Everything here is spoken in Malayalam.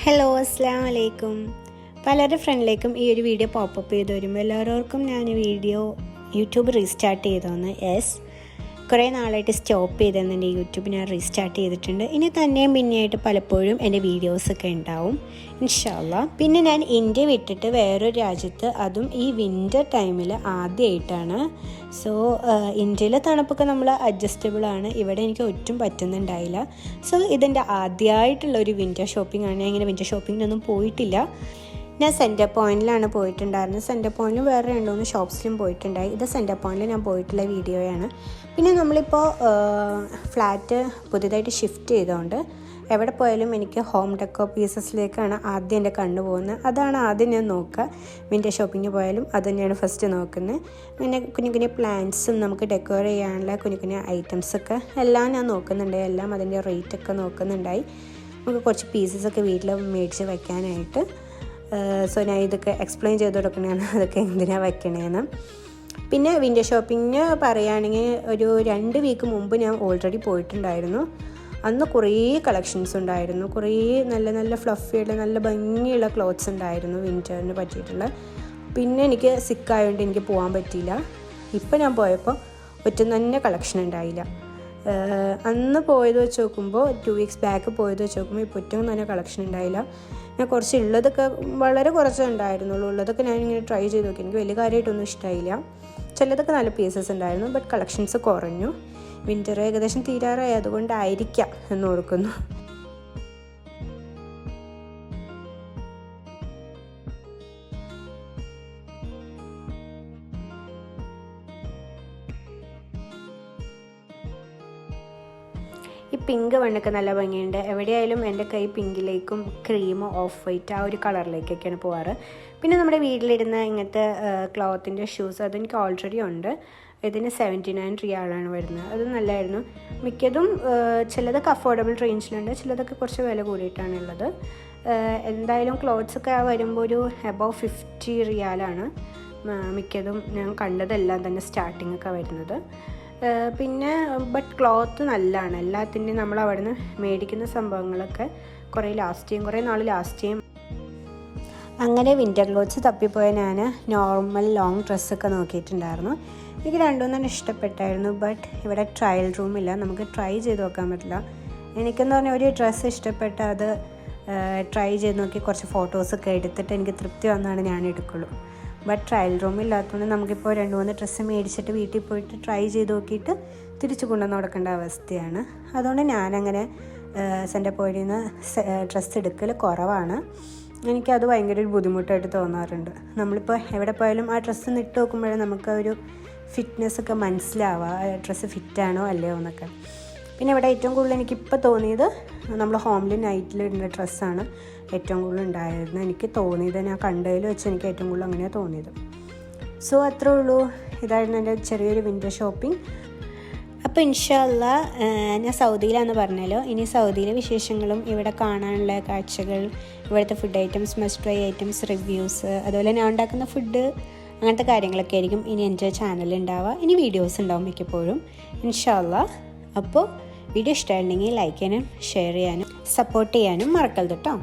ഹലോ, അസ്സലാമു അലൈക്കും. പലരുടെ ഫ്രണ്ടിലേക്കും ഈ ഒരു വീഡിയോ പോപ്പപ്പ് ചെയ്ത് വരുമ്പോൾ എല്ലാവർക്കും ഞാൻ വീഡിയോ യൂട്യൂബ് റീസ്റ്റാർട്ട് ചെയ്തോന്ന്. കുറേ നാളായിട്ട് സ്റ്റോപ്പ് ചെയ്തെന്നെ യൂട്യൂബ് ഞാൻ റീസ്റ്റാർട്ട് ചെയ്തിട്ടുണ്ട്. ഇനി തന്നെയും പിന്നെയായിട്ട് പലപ്പോഴും എൻ്റെ വീഡിയോസൊക്കെ ഉണ്ടാവും ഇൻഷാ അല്ലാഹ്. പിന്നെ ഞാൻ ഇന്ത്യ വിട്ടിട്ട് വേറൊരു രാജ്യത്ത്, അതും ഈ വിൻ്റർ ടൈമിൽ ആദ്യമായിട്ടാണ്. സോ ഇന്ത്യയിലെ തണുപ്പൊക്കെ നമ്മൾ അഡ്ജസ്റ്റബിളാണ്. ഇവിടെ എനിക്ക് ഒട്ടും പറ്റുന്നുണ്ടായില്ല. സോ ഇതെൻ്റെ ആദ്യമായിട്ടുള്ളൊരു വിൻ്റർ ഷോപ്പിംഗ് ആണ്. ഞാൻ ഇങ്ങനെ വിൻ്റർ ഷോപ്പിങ്ങിനൊന്നും പോയിട്ടില്ല. ഞാൻ സെൻറ്റർ പോയിൻറ്റിലാണ് പോയിട്ടുണ്ടായിരുന്നത്. സെൻറ്റർ പോയിൻറ്റിലും വേറെ 2-3 ഷോപ്സിലും പോയിട്ടുണ്ടായി. ഇത് സെൻറ്റർ പോയിൻറ്റിൽ ഞാൻ പോയിട്ടുള്ള വീഡിയോയാണ്. പിന്നെ നമ്മളിപ്പോൾ ഫ്ലാറ്റ് പുതിയതായിട്ട് ഷിഫ്റ്റ് ചെയ്തുകൊണ്ട് എവിടെ പോയാലും എനിക്ക് ഹോം ഡെക്കോ പീസസിലേക്കാണ് ആദ്യം എൻ്റെ കണ്ണു പോകുന്നത്. അതാണ് ആദ്യം ഞാൻ നോക്കുക. വിൻ്റർ ഷോപ്പിങ്ങിന് പോയാലും അത് തന്നെയാണ് ഫസ്റ്റ് നോക്കുന്നത്. പിന്നെ കുഞ്ഞു കുഞ്ഞു പ്ലാന്റ്സും നമുക്ക് ഡെക്കോർ ചെയ്യാനുള്ള കുഞ്ഞു കുഞ്ഞു ഐറ്റംസൊക്കെ എല്ലാം ഞാൻ നോക്കുന്നുണ്ട്. എല്ലാം അതിൻ്റെ റേറ്റൊക്കെ നോക്കുന്നുണ്ടായി. നമുക്ക് കുറച്ച് പീസസൊക്കെ വീട്ടിൽ മേടിച്ച് വയ്ക്കാനായിട്ട്. സോ ഞാൻ ഇതൊക്കെ എക്സ്പ്ലെയിൻ ചെയ്ത് കൊടുക്കണതാണ് അതൊക്കെ എന്തിനാണ് വയ്ക്കണേന്ന്. പിന്നെ വിൻ്റർ ഷോപ്പിങ്ങിന് പറയുകയാണെങ്കിൽ ഒരു 2 വീക്ക് മുമ്പ് ഞാൻ ഓൾറെഡി പോയിട്ടുണ്ടായിരുന്നു. അന്ന് കുറേ കളക്ഷൻസ് ഉണ്ടായിരുന്നു. കുറേ നല്ല നല്ല ഫ്ലഫിയുള്ള നല്ല ഭംഗിയുള്ള ക്ലോത്ത്സ് ഉണ്ടായിരുന്നു വിൻ്ററിന് പറ്റിയിട്ടുള്ള. പിന്നെ എനിക്ക് സിക്കായതുകൊണ്ട് എനിക്ക് പോകാൻ പറ്റിയില്ല. ഇപ്പം ഞാൻ പോയപ്പോൾ ഒറ്റ തന്നെ കളക്ഷൻ ഉണ്ടായില്ല. അന്ന് പോയത് വെച്ച് നോക്കുമ്പോൾ 2 വീക്സ് ബാക്ക് പോയത് വെച്ച് നോക്കുമ്പോൾ ഇപ്പോൾ ഒറ്റവും തന്നെ കളക്ഷൻ ഉണ്ടായില്ല. ഞാൻ കുറച്ച് ഉള്ളതൊക്കെ വളരെ കുറച്ചേ ഉണ്ടായിരുന്നുള്ളൂ. ഉള്ളതൊക്കെ ഞാനിങ്ങനെ ട്രൈ ചെയ്ത് നോക്കി. എനിക്ക് വലിയ കാര്യമായിട്ടൊന്നും ഇഷ്ടമായില്ല. ചിലതൊക്കെ നല്ല പീസസ് ഉണ്ടായിരുന്നു, ബട്ട് കളക്ഷൻസ് കുറഞ്ഞു. വിൻ്റർ ഏകദേശം തീരാറായി, അതുകൊണ്ടായിരിക്കാം എന്ന് ഓർക്കുന്നു. ഈ പിങ്ക് വണ്ണൊക്കെ നല്ല ഭംഗിയുണ്ട്. എവിടെയായാലും എൻ്റെ കൈ പിങ്കിലേക്കും ക്രീമോ ഓഫ് വൈറ്റ് ആ ഒരു കളറിലേക്കൊക്കെയാണ് പോവാറ്. പിന്നെ നമ്മുടെ വീട്ടിലിരുന്ന ഇങ്ങനത്തെ ക്ലോത്തിൻ്റെ ഷൂസ് അതെനിക്ക് ഓൾറെഡി ഉണ്ട്. ഇതിന് 79 റിയാലാണ് വരുന്നത്. അത് നല്ലതായിരുന്നു. മിക്കതും ചിലതൊക്കെ അഫോർഡബിൾ റേഞ്ചിലുണ്ട്, ചിലതൊക്കെ കുറച്ച് വില കൂടിയിട്ടാണ് ഉള്ളത്. എന്തായാലും ക്ലോത്ത്സൊക്കെ വരുമ്പോൾ ഒരു അബവ് 50 റിയാലാണ് മിക്കതും ഞാൻ കണ്ടതെല്ലാം തന്നെ സ്റ്റാർട്ടിങ് ഒക്കെ വരുന്നത്. പിന്നെ ബട്ട് ക്ലോത്ത് നല്ലതാണ്. എല്ലാത്തിൻ്റെയും നമ്മൾ അവിടെ നിന്ന് മേടിക്കുന്ന സംഭവങ്ങളൊക്കെ കുറേ ലാസ്റ്റ് ചെയ്യും, കുറേ നാൾ ലാസ്റ്റ് ചെയ്യും. അങ്ങനെ വിൻ്റർ ക്ലോത്ത്സ് തപ്പിപ്പോയ ഞാൻ നോർമൽ ലോങ് ഡ്രസ്സൊക്കെ നോക്കിയിട്ടുണ്ടായിരുന്നു. എനിക്ക് 2-3 ഇഷ്ടപ്പെട്ടായിരുന്നു. ബട്ട് ഇവിടെ ട്രയൽ റൂമില്ല, നമുക്ക് ട്രൈ ചെയ്ത് നോക്കാൻ പറ്റില്ല. എനിക്കെന്ന് പറഞ്ഞാൽ ഒരു ഡ്രസ്സ് ഇഷ്ടപ്പെട്ട അത് ട്രൈ ചെയ്ത് നോക്കി കുറച്ച് ഫോട്ടോസൊക്കെ എടുത്തിട്ട് എനിക്ക് തൃപ്തി വന്നാണ് ഞാൻ എടുക്കുള്ളൂ. ബട്ട് ട്രയൽ റൂമില്ലാത്തതുകൊണ്ട് നമുക്കിപ്പോൾ 2-3 ഡ്രസ്സ് മേടിച്ചിട്ട് വീട്ടിൽ പോയിട്ട് ട്രൈ ചെയ്ത് നോക്കിയിട്ട് തിരിച്ചു കൊണ്ടുവന്ന് കൊടുക്കേണ്ട അവസ്ഥയാണ്. അതുകൊണ്ട് ഞാനങ്ങനെ സെൻറ്റർ പോയിന്റിൽ നിന്ന് ഡ്രസ്സ് എടുക്കൽ കുറവാണ്. എനിക്കത് ഭയങ്കര ഒരു ബുദ്ധിമുട്ടായിട്ട് തോന്നാറുണ്ട്. നമ്മളിപ്പോൾ എവിടെ പോയാലും ആ ഡ്രസ്സ് ഇട്ട് നോക്കുമ്പോഴേ നമുക്ക് ഒരു ഫിറ്റ്നെസ്സൊക്കെ മനസ്സിലാവുക, ഡ്രസ്സ് ഫിറ്റാണോ അല്ലയോ എന്നൊക്കെ. പിന്നെ ഇവിടെ ഏറ്റവും കൂടുതൽ എനിക്കിപ്പോൾ തോന്നിയത് നമ്മൾ ഹോംലി നൈറ്റിലിടുന്ന ഡ്രസ്സാണ് ഏറ്റവും കൂടുതൽ ഉണ്ടായിരുന്നത്. എനിക്ക് തോന്നിയത്, ഞാൻ കണ്ടതിൽ വെച്ച് എനിക്ക് ഏറ്റവും കൂടുതൽ അങ്ങനെയാണ് തോന്നിയത്. സോ അത്രേ ഉള്ളൂ. ഇതായിരുന്നു എൻ്റെ ചെറിയൊരു വിൻ്റർ ഷോപ്പിംഗ്. അപ്പോൾ ഇൻഷാ അല്ലാഹ് ഞാൻ സൗദിയിലാണെന്ന് പറഞ്ഞല്ലോ. ഇനി സൗദിയിലെ വിശേഷങ്ങളും ഇവിടെ കാണാനുള്ള കാഴ്ചകൾ, ഇവിടുത്തെ food items, must try items, reviews, അതുപോലെ ഞാൻ ഉണ്ടാക്കുന്ന ഫുഡ്, അങ്ങനത്തെ കാര്യങ്ങളൊക്കെ ആയിരിക്കും ഇനി എൻ്റെ ചാനലിൽ ഉണ്ടാവുക. ഇനി വീഡിയോസ് ഉണ്ടാവും മിക്കപ്പോഴും ഇൻഷാ അല്ലാഹ്. അപ്പോൾ വീഡിയോ ഇഷ്ടമായിട്ടുണ്ടെങ്കിൽ ലൈക്ക് ചെയ്യാനും ഷെയർ ചെയ്യാനും സപ്പോർട്ട് ചെയ്യാനും മറക്കരുത് കേട്ടോ.